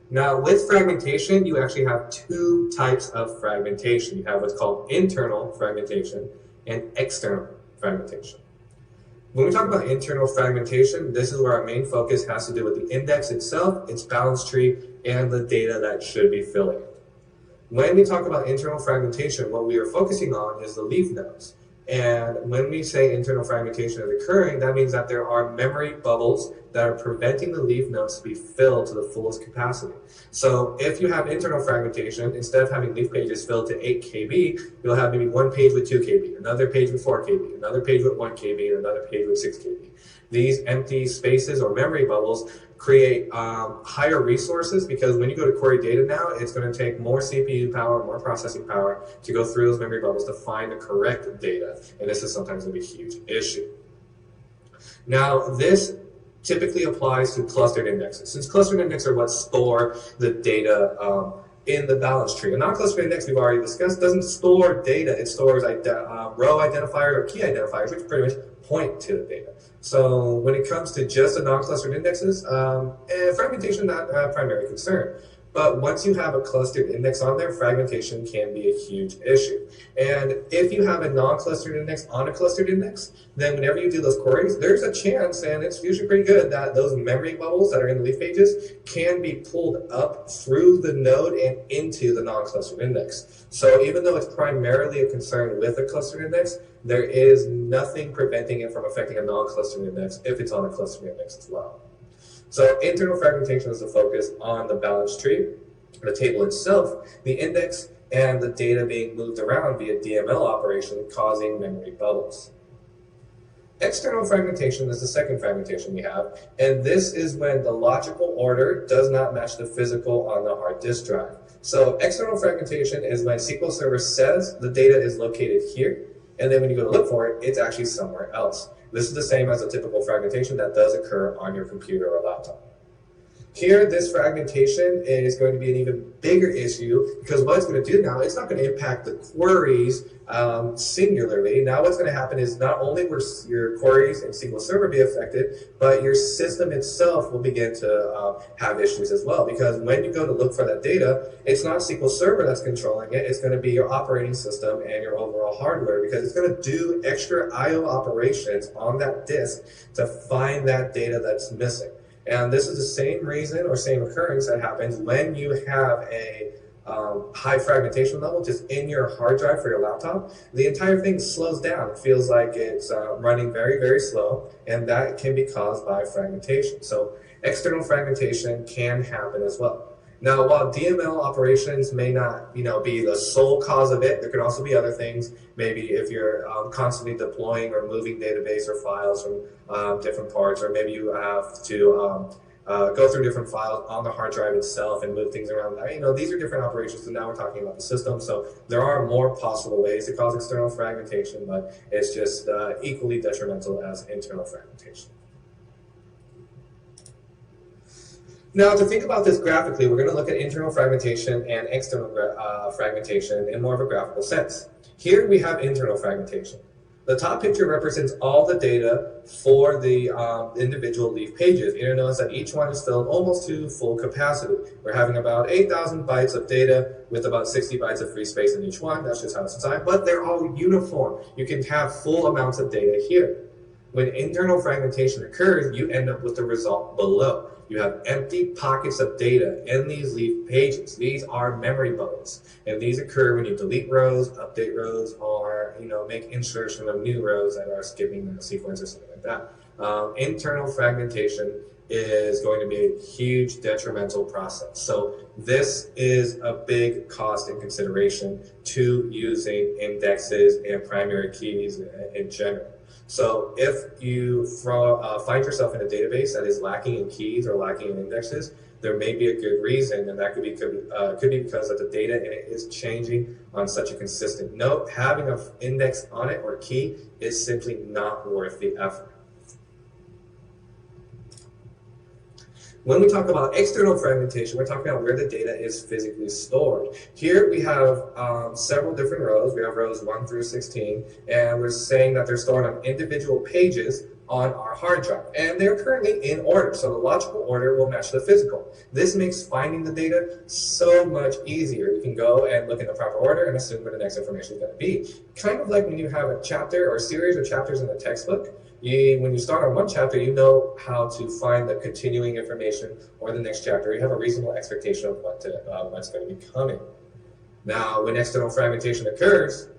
Now, with fragmentation, you actually have two types of fragmentation. You have what's called internal fragmentation and external fragmentation. When we talk about internal fragmentation, this is where our main focus has to do with the index itself, its balance tree, and the data that should be filling it. When we talk about internal fragmentation, what we are focusing on is the leaf nodes. And when we say internal fragmentation is occurring, that means that there are memory bubbles that are preventing the leaf nodes to be filled to the fullest capacity. So if you have internal fragmentation, instead of having leaf pages filled to 8 KB, you'll have maybe one page with 2 KB, another page with 4 KB, another page with 1 KB, and another page with 6 KB. These empty spaces or memory bubbles create higher resources, because when you go to query data now, it's going to take more CPU power, more processing power to go through those memory bubbles to find the correct data, and this is sometimes going to be a huge issue. Now, this typically applies to clustered indexes, since clustered indexes are what store the data in the balance tree. A non-clustered index, we've already discussed, doesn't store data. It stores row identifiers or key identifiers, which pretty much point to the data. So when it comes to just the non-clustered indexes, fragmentation not a primary concern. But once you have a clustered index on there, fragmentation can be a huge issue. And if you have a non-clustered index on a clustered index, then whenever you do those queries, there's a chance, and it's usually pretty good, that those memory bubbles that are in the leaf pages can be pulled up through the node and into the non-clustered index. So even though it's primarily a concern with a clustered index, there is nothing preventing it from affecting a non-clustered index if it's on a clustered index as well. So internal fragmentation is the focus on the balance tree, the table itself, the index, and the data being moved around via DML operation, causing memory bubbles. External fragmentation is the second fragmentation we have, and this is when the logical order does not match the physical on the hard disk drive. So external fragmentation is when SQL Server says the data is located here, and then when you go to look for it, it's actually somewhere else. This is the same as a typical fragmentation that does occur on your computer or laptop. Here, this fragmentation is going to be an even bigger issue, because what it's going to do now, it's not going to impact the queries singularly. Now what's going to happen is not only will your queries in SQL Server be affected, but your system itself will begin to have issues as well, because when you go to look for that data, it's not SQL Server that's controlling it, it's going to be your operating system and your overall hardware, because it's going to do extra I/O operations on that disk to find that data that's missing. And this is the same reason or same occurrence that happens when you have a high fragmentation level just in your hard drive for your laptop. The entire thing slows down. It feels like it's running very, very slow, and that can be caused by fragmentation. So external fragmentation can happen as well. Now, while DML operations may not, be the sole cause of it, there could also be other things. Maybe if you're constantly deploying or moving database or files from different parts, or maybe you have to go through different files on the hard drive itself and move things around. These are different operations, and now we're talking about the system. So there are more possible ways to cause external fragmentation, but it's just equally detrimental as internal fragmentation. Now, to think about this graphically, we're going to look at internal fragmentation and external fragmentation in more of a graphical sense. Here we have internal fragmentation. The top picture represents all the data for the individual leaf pages. You'll notice that each one is filled almost to full capacity. We're having about 8,000 bytes of data with about 60 bytes of free space in each one. That's just how it's designed, but they're all uniform. You can have full amounts of data here. When internal fragmentation occurs, you end up with the result below. You have empty pockets of data in these leaf pages. These are memory bubbles, and these occur when you delete rows, update rows, or make insertion of new rows that are skipping the sequence or something like that. Internal fragmentation is going to be a huge detrimental process. So this is a big cost and consideration to using indexes and primary keys in general. So if you find yourself in a database that is lacking in keys or lacking in indexes, there may be a good reason, and that could be because of the data in it is changing on such a consistent note. Having an index on it or key is simply not worth the effort. When we talk about external fragmentation, we're talking about where the data is physically stored. Here we have several different rows. We have rows 1 through 16, and we're saying that they're stored on individual pages on our hard drive, and they're currently in order. So the logical order will match the physical. This makes finding the data so much easier. You can go and look in the proper order and assume where the next information is going to be. Kind of like when you have a chapter or a series of chapters in a textbook. When you start on one chapter, you know how to find the continuing information or the next chapter. You have a reasonable expectation of what's going to be coming. Now, when external fragmentation occurs,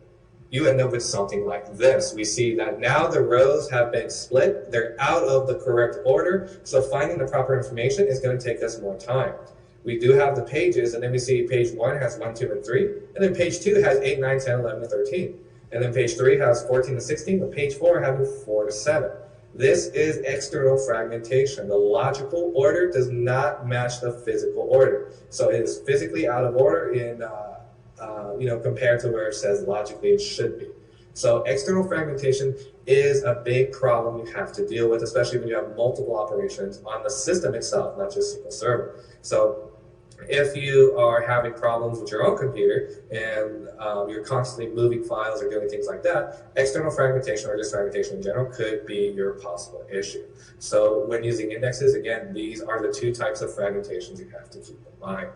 you end up with something like this. We see that now the rows have been split. They're out of the correct order. So finding the proper information is going to take us more time. We do have the pages, and then we see page 1 has 1, 2, and 3. And then page 2 has 8, 9, 10, 11, and 13. And then page 3 has 14 to 16, with page 4 having 4 to 7. This is external fragmentation. The logical order does not match the physical order. So it is physically out of order in compared to where it says logically it should be. So external fragmentation is a big problem you have to deal with, especially when you have multiple operations on the system itself, not just SQL Server. So if you are having problems with your own computer and you're constantly moving files or doing things like that, external fragmentation or just fragmentation in general could be your possible issue. So when using indexes, again, these are the two types of fragmentations you have to keep in mind.